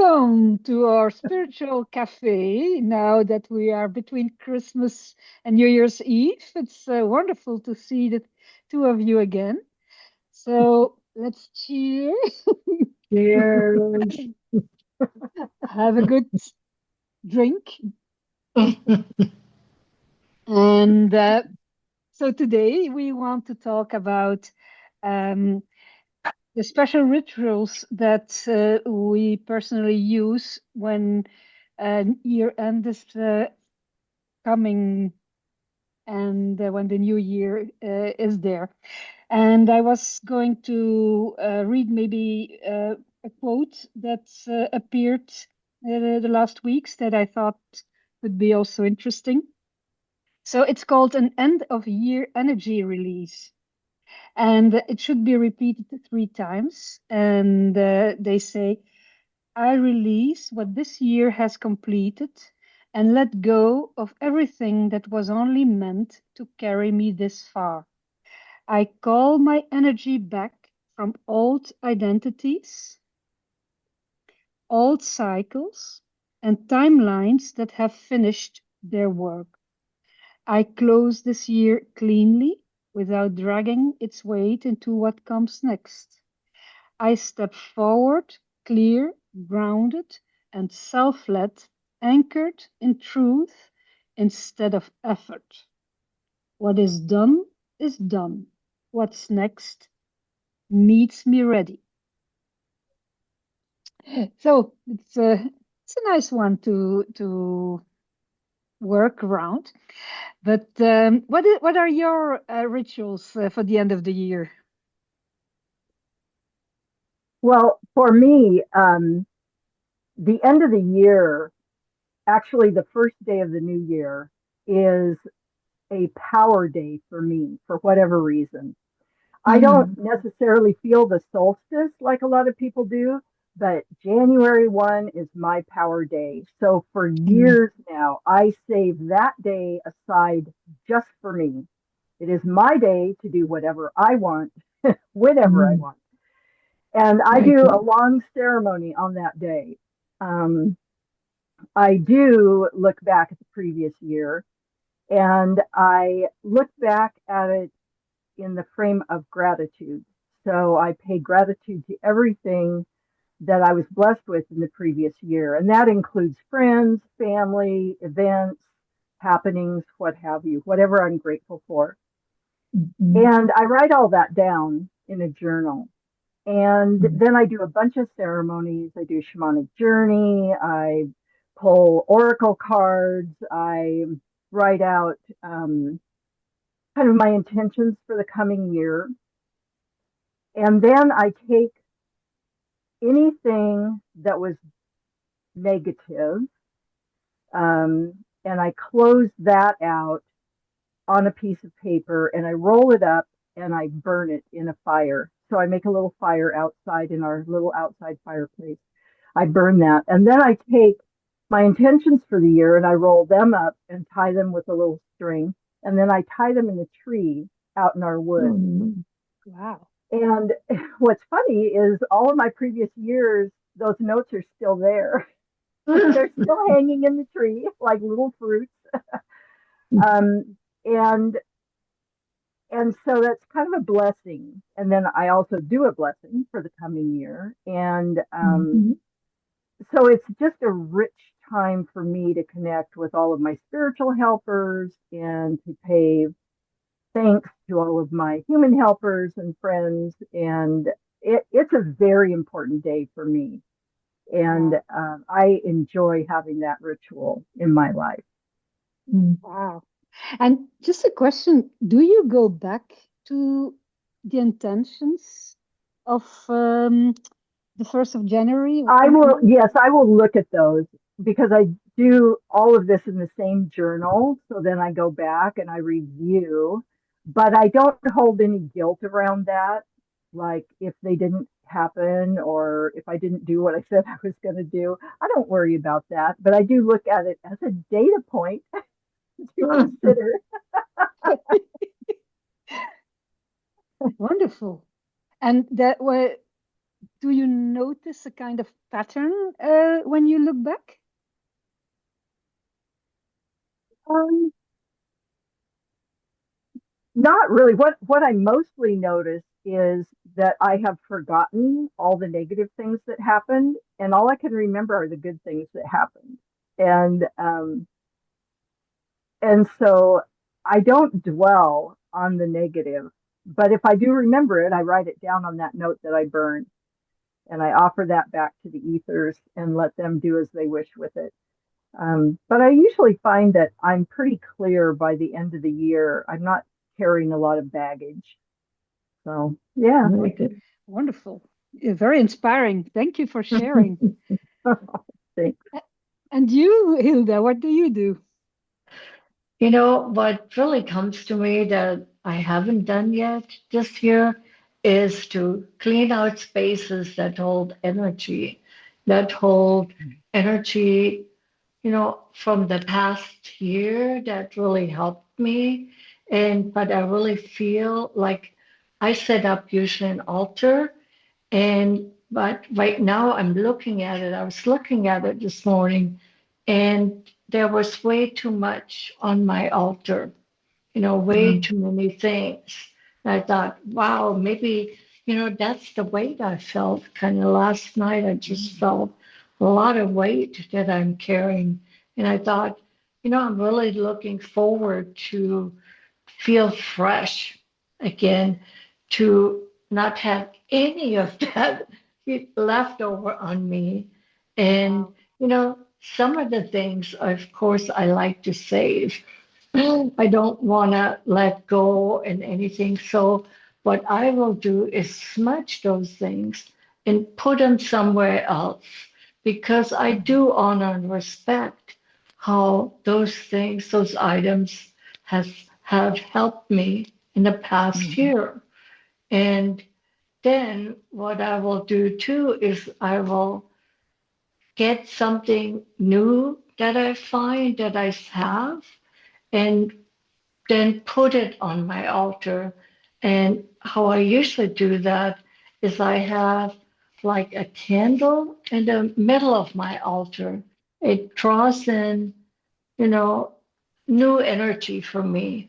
Welcome to our spiritual cafe now that we are between Christmas and New Year's Eve. It's wonderful to see the two of you again. So let's cheer, Cheers. have a good drink. And so today we want to talk about um, the special rituals that we personally use when year end is coming and when the new year is there. And I was going to read maybe a quote that appeared the last weeks that I thought would be also interesting. So it's called an end of year energy release. And it should be repeated 3 times. And they say, I release what this year has completed and let go of everything that was only meant to carry me this far. I call my energy back from old identities, old cycles, and timelines that have finished their work. I close this year cleanly without dragging its weight into what comes next. I step forward, clear, grounded, and self led, anchored in truth instead of effort. What is done. What's next meets me ready. So it's a nice one to work around. But what are your rituals for the end of the year? Well, for me, the end of the year, actually the first day of the new year, is a power day for me for whatever reason. I don't Mm, necessarily feel the solstice like a lot of people do, but January 1 is my power day. So for mm, years now, I save that day aside just for me. It is my day to do whatever I want, whenever I mm. want. And I Very do a good. long ceremony on that day. Um, I do look back at the previous year and I look back at it in the frame of gratitude. So I pay gratitude to everything that I was blessed with in the previous year. And that includes friends, family, events, happenings, what have you, whatever I'm grateful for. Mhm. And I write all that down in a journal. And Mm. then I do a bunch of ceremonies. I do shamanic journey. I pull oracle cards. I write out kind of my intentions for the coming year. And then I take anything that was negative and I close that out on a piece of paper and I roll it up and I burn it in a fire. So I make a little fire outside in our little outside fireplace. I burn that. And then I take my intentions for the year and I roll them up and tie them with a little string. And then I tie them in a tree out in our woods. Mm. Wow. And what's funny is all of my previous years, those notes are still there. They're still hanging in the tree like little fruits. Um, and and so that's kind of a blessing. And then I also do a blessing for the coming year. And Mhm. so it's just a rich time for me to connect with all of my spiritual helpers and to pay thanks to all of my human helpers and friends. And it's a very important day for me. And Wow. I enjoy having that ritual in my life. Wow. And just a question, do you go back to the intentions of the 1st of January? I will, yes, I will look at those because I do all of this in the same journal. So then I go back and I review, but I don't hold any guilt around that. Like if they didn't happen or if I didn't do what I said I was going to do, I don't worry about that. But I do look at it as a data point to consider. Wonderful. And that way. Do you notice a kind of pattern when you look back? Um, Not really. What I mostly notice is that I have forgotten all the negative things that happened, and all I can remember are the good things that happened. And and so I don't dwell on the negative, but if I do remember it, I write it down on that note that I burned, and I offer that back to the ethers and let them do as they wish with it. But I usually find that I'm pretty clear by the end of the year. I'm not carrying a lot of baggage. So, yeah. Very good. Wonderful. Very inspiring. Thank you for sharing. Thanks. A- And you, Hilda, what do you do? You know, what really comes to me that I haven't done yet this year is to clean out spaces that hold energy, from the past year that really helped me. But I really feel like I set up usually an altar, but right now I'm looking at it. I was looking at it this morning, and there was way too much on my altar, way Mm, too many things. And I thought, wow, maybe, that's the weight I felt kind of last night. I just felt a lot of weight that I'm carrying. And I thought, I'm really looking forward to feel fresh again, to not have any of that left over on me. And, Wow. some of the things, of course, I like to save. I don't want to let go and anything. So, what I will do is smudge those things and put them somewhere else because I mhm, do honor and respect how those things, those items have helped me in the past mhm, year. And then what I will do too is I will get something new that I find that I have and then put it on my altar. And how I usually do that is I have like a candle in the middle of my altar. It draws in, you know, new energy for me.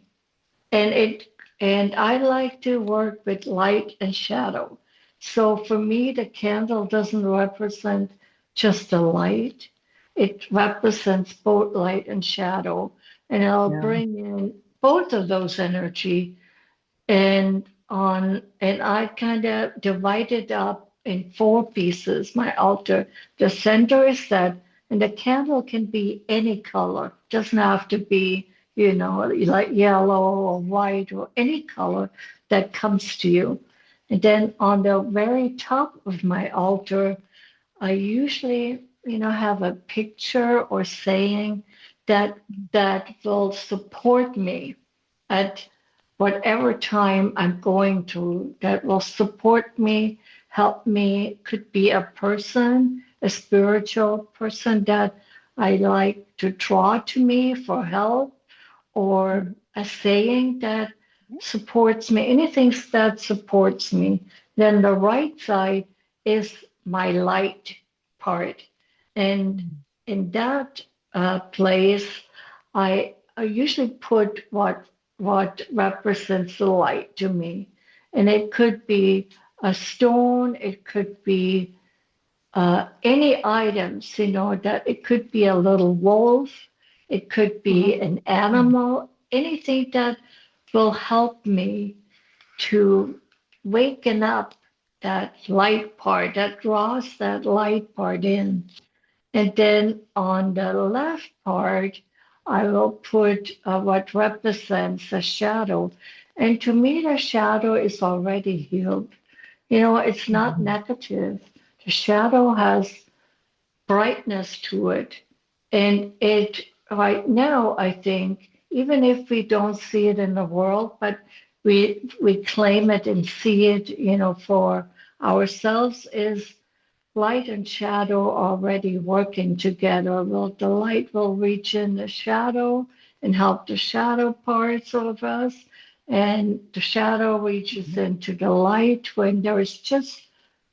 And I like to work with light and shadow. So for me, the candle doesn't represent just the light. It represents both light and shadow. And I'll yeah. bring in both of those energy and I kind of divide it up in four pieces, my altar. The center is set, and the candle can be any color. Doesn't have to be, like yellow or white or any color that comes to you. And then on the very top of my altar, I usually, have a picture or saying that that will support me at whatever time I'm going through, that will support me, help me. Could be a person, a spiritual person that I like to draw to me for help, or Mhm, a saying that Yeah. supports me, anything that supports me. Then the right side is my light part. And mhm, in that place, I usually put what represents the light to me. And it could be a stone, it could be any items, that it could be a little wolf, it could be Uh-huh. an animal, anything that will help me to waken up that light part, that draws that light part in. And then on the left part, I will put what represents a shadow. And to me, the shadow is already healed. It's not mhm, negative. The shadow has brightness to it. And it, right now, I think, even if we don't see it in the world, but we claim it and see it, for ourselves, is light and shadow already working together. Well, the light will reach in the shadow and help the shadow parts of us, and the shadow reaches mhm, into the light when there is just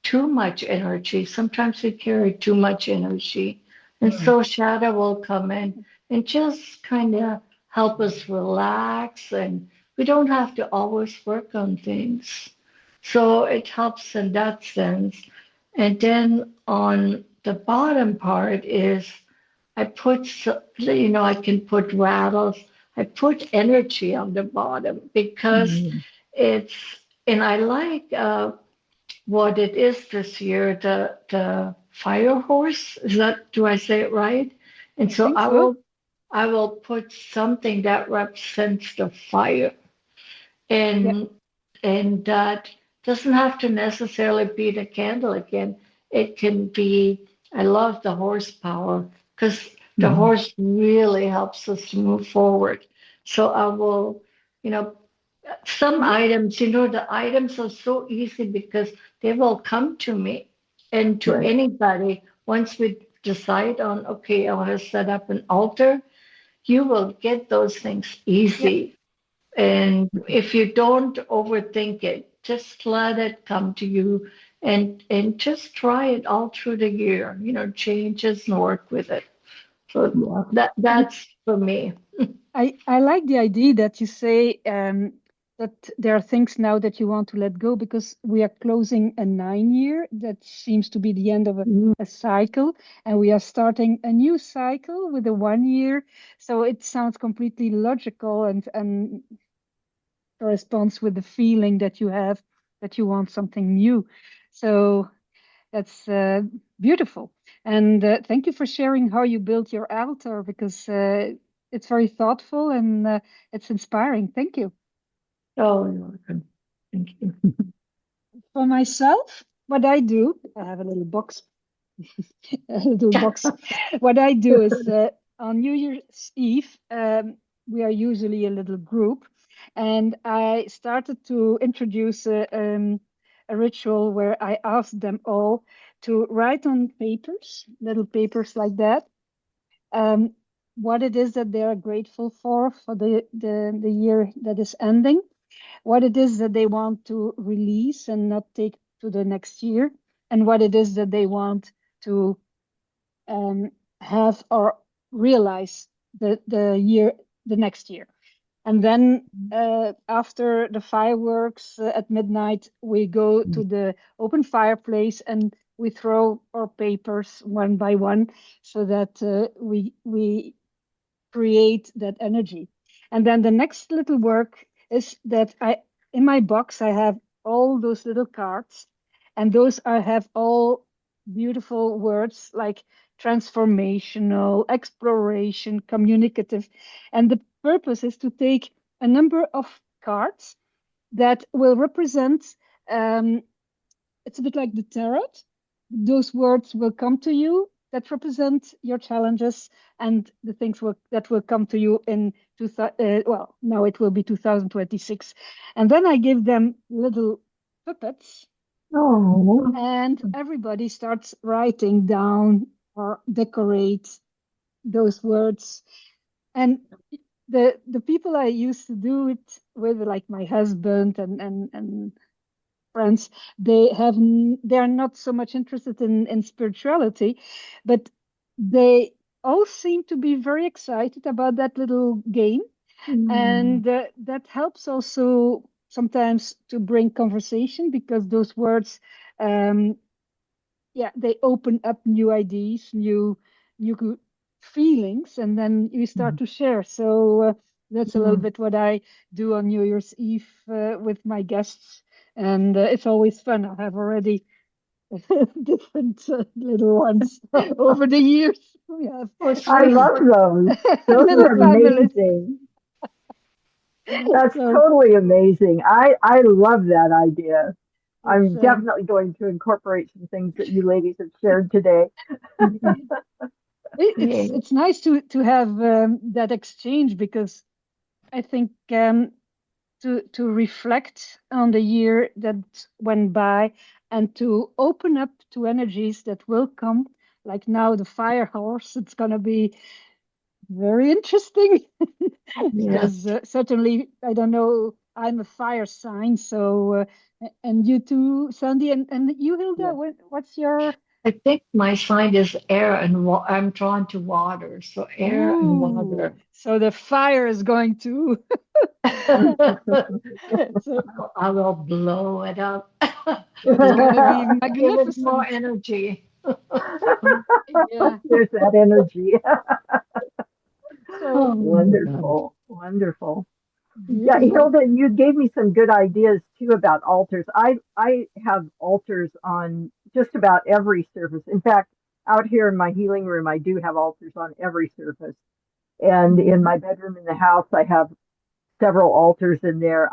too much energy. Sometimes we carry too much energy. And Mm, so shadow will come in and just kind of help us relax. And we don't have to always work on things. So it helps in that sense. And then on the bottom part is I put, I can put rattles. I put energy on the bottom because mm, it's, and I like what it is this year, the fire horse. Is that, do I say it right? And I so think so. I will put something that represents the fire, Yeah. and that doesn't have to necessarily be the candle again. It can be, I love the horsepower because the mm, horse really helps us to move forward. So I will, you know, some Mhm. items, the items are so easy because they will come to me and to right. anybody once we decide on, okay, I want to set up an altar. You will get those things Yeah. easy. And if you don't overthink it, just let it come to you and just try it all through the year, changes and work with it. So Yeah. And that's for me. I like the idea that you say that there are things now that you want to let go because we are closing a 9 year. That seems to be the end of Mm, a cycle, and we are starting a new cycle with a 1 year. So it sounds completely logical and corresponds with the feeling that you have that you want something new. So that's beautiful. And thank you for sharing how you built your altar because it's very thoughtful and it's inspiring. Thank you. Oh, you're welcome. Thank you. For myself, what I do, I have a little box, a little box. What I do is on New Year's Eve, we are usually a little group, and I started to introduce a ritual where I asked them all to write on papers, little papers like that, um, what it is that they are grateful for the year that is ending, what it is that they want to release and not take to the next year, and what it is that they want to um, have or realize the next year. And then after the fireworks at midnight, we go mm, to the open fireplace and we throw our papers one by one so that we create that energy. And then the next little work is that I in my box I have all those little cards, and those I have all beautiful words like transformational, exploration, communicative. And the purpose is to take a number of cards that will represent um, it's a bit like the tarot. Those words will come to you that represent your challenges and the things that will come to you in well, now it will be 2026. And then I give them little puppets, oh, and everybody starts writing down or decorate those words. And the people I used to do it with, like my husband and friends, they are not so much interested in spirituality, but they all seem to be very excited about that little game, mm, and that helps also sometimes to bring conversation because those words um, yeah, they open up new ideas, new feelings, and then you start mm. to share. So that's a little Mm. bit what I do on New Year's Eve with my guests, and it's always fun. I have already different little ones over the years. We have Oh, I little sweet. love those. Those little are families. amazing. That's So totally amazing. I love that idea. it's I'm definitely going to incorporate some things that you ladies have shared today. Yeah. it's nice to have that exchange because I think to reflect on the year that went by and to open up to energies that will come. Like now, the fire horse, it's going to be very interesting Yeah. because certainly, I don't know, I'm a fire sign, so and you too, Sandy, and you, Hilda. Yeah. What's your? I think my sign is air and I'm drawn to water, so air and Ooh, water. so the fire is going to. So I will blow it up, it's blow gonna it be up, give it more magnificent. energy. Yeah. There's that energy. So Oh my God. Wonderful. Wonderful. Yeah, beautiful. Hilda, you gave me some good ideas too about altars. I have altars on just about every surface. In fact, out here in my healing room, I do have altars on every surface. And in my bedroom in the house, I have several altars in there.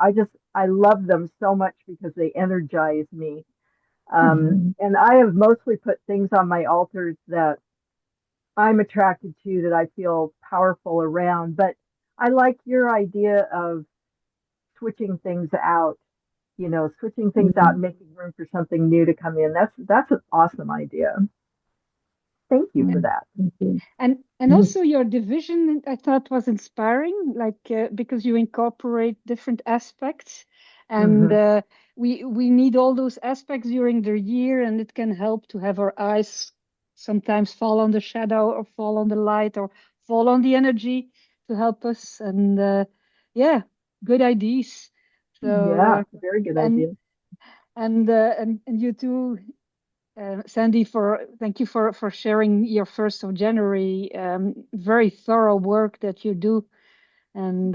I love them so much because they energize me. Mhm. And I have mostly put things on my altars that I'm attracted to, that I feel powerful around. But I like your idea of switching things out, switching things out Mhm. and making room for something new to come in. That's an awesome idea. Thank you for Mhm. that. Thank you. And also your division, I thought was inspiring, like because you incorporate different aspects, and Hmm. we need all those aspects during the year, and it can help to have our eyes sometimes fall on the shadow or fall on the light or fall on the energy to help us. And yeah, good ideas. So Yeah, very good and idea. and you too, Sandy, for thank you for sharing your 1st of January. Very thorough work that you do, and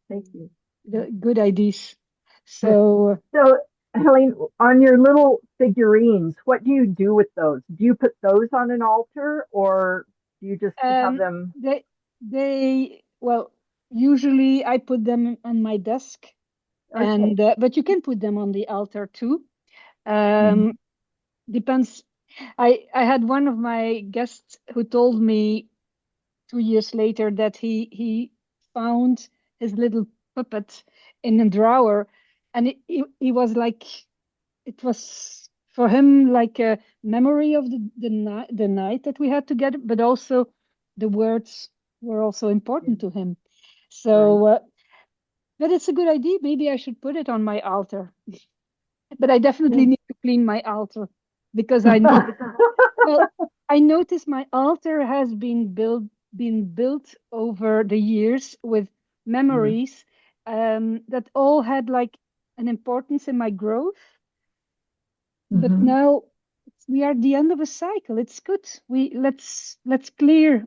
Thank you. the good ideas. So So, Helene, on your little figurines, what do you do with those? Do you put those on an altar or do you just have um, them? they well, usually I put them on my desk, Okay. and but you can put them on the altar too. Mhm. Um, Depends. I had one of my guests who told me 2 years later that he found his little puppet in a drawer, and he was like, it was for him like a memory of the night that we had together, but also the words were also Yeah, important to him. right. So but it's a good idea. Maybe I should put it on my altar, but I definitely Yeah. need to clean my altar because I know, well, I notice my altar has been built over the years with memories that all had like an importance in my growth. But Mhm. now we are at the end of a cycle. It's good. Let's clear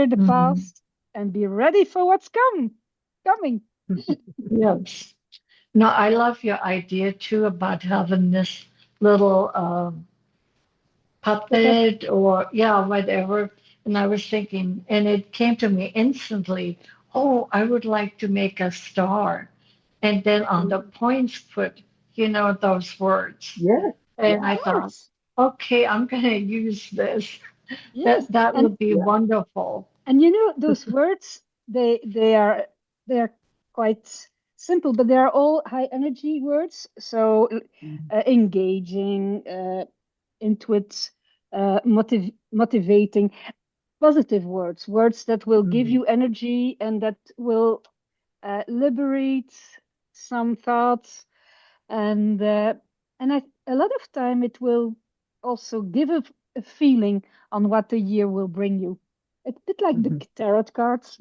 the Mhm. past and be ready for what's coming. Yes. No, I love your idea too about having this little Puppet. puppet or yeah, whatever. And I was thinking, and it came to me instantly, oh, I would like to make a star. And then on the points put, those words. Yes, Of And yeah, I thought, course. okay, I'm going to use this. Yes. That And would be yeah. wonderful. those words, they are quite simple, but they are all high energy words. So engaging, intuit, motivating, positive words, words that will give Mhm. you energy and that will liberate some thoughts, and a lot of time it will also give a feeling on what the year will bring you. It's a bit like the Mhm. tarot cards.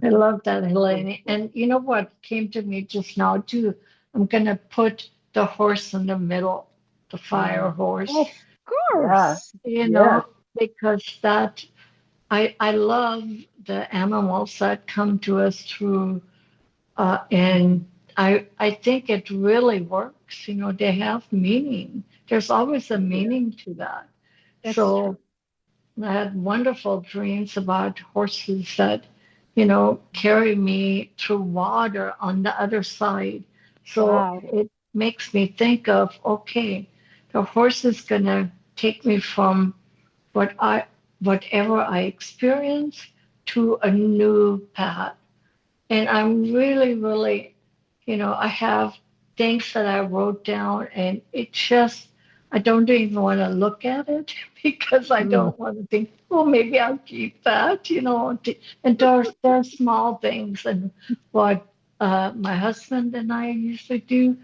I love that, Helene. Wonderful. And you know what came to me just now, too? I'm going to put the horse in the middle, the fire horse, Of Yeah, course. you yes. know, because I love the animals that come to us through, and I think it really works. They have meaning. There's always a Yeah. meaning to that. That's true. So I had wonderful dreams about horses that, carry me through water on the other side. So Wow. it makes me think of, okay, the horse is gonna take me from what I whatever I experience to a new path. And I'm really, really, I have things that I wrote down, and it just, I don't even want to look at it because I Mm. don't want to think, well, maybe I'll keep that. And there's small things and what. my husband and I usually do.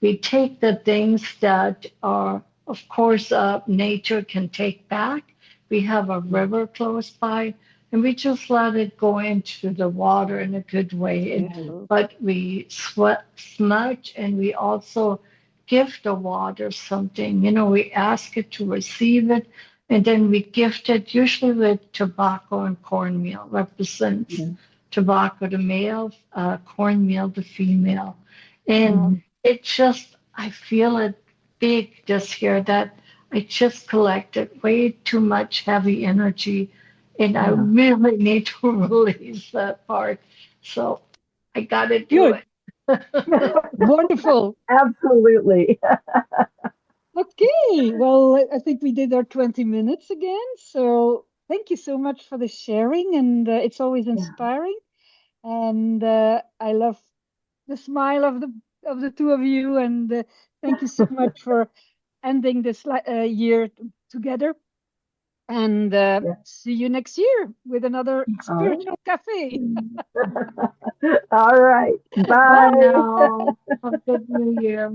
We take the things that are, of course, nature can take back. We have a Mm. river close by, and we just let it go into the water in a good way. Beautiful. But we smudge, and we also give the water something. We ask it to receive it, and then we gift it, usually with tobacco and cornmeal, represents Yeah. tobacco the male, cornmeal the female. And Mhm. it just, I feel it big this year that I just collected way too much heavy energy and I Yeah. really need to release that part. So I got to do Good. it. Wonderful. Absolutely. Okay. Well, I think we did our 20 minutes again. So thank you so much for the sharing. And it's always Yeah. inspiring. And I love the smile of the two of you. And thank you so much for ending this year together. And Yeah. see you next year with another All spiritual cafe. right. All right. Bye Bye. now. Have a good new year.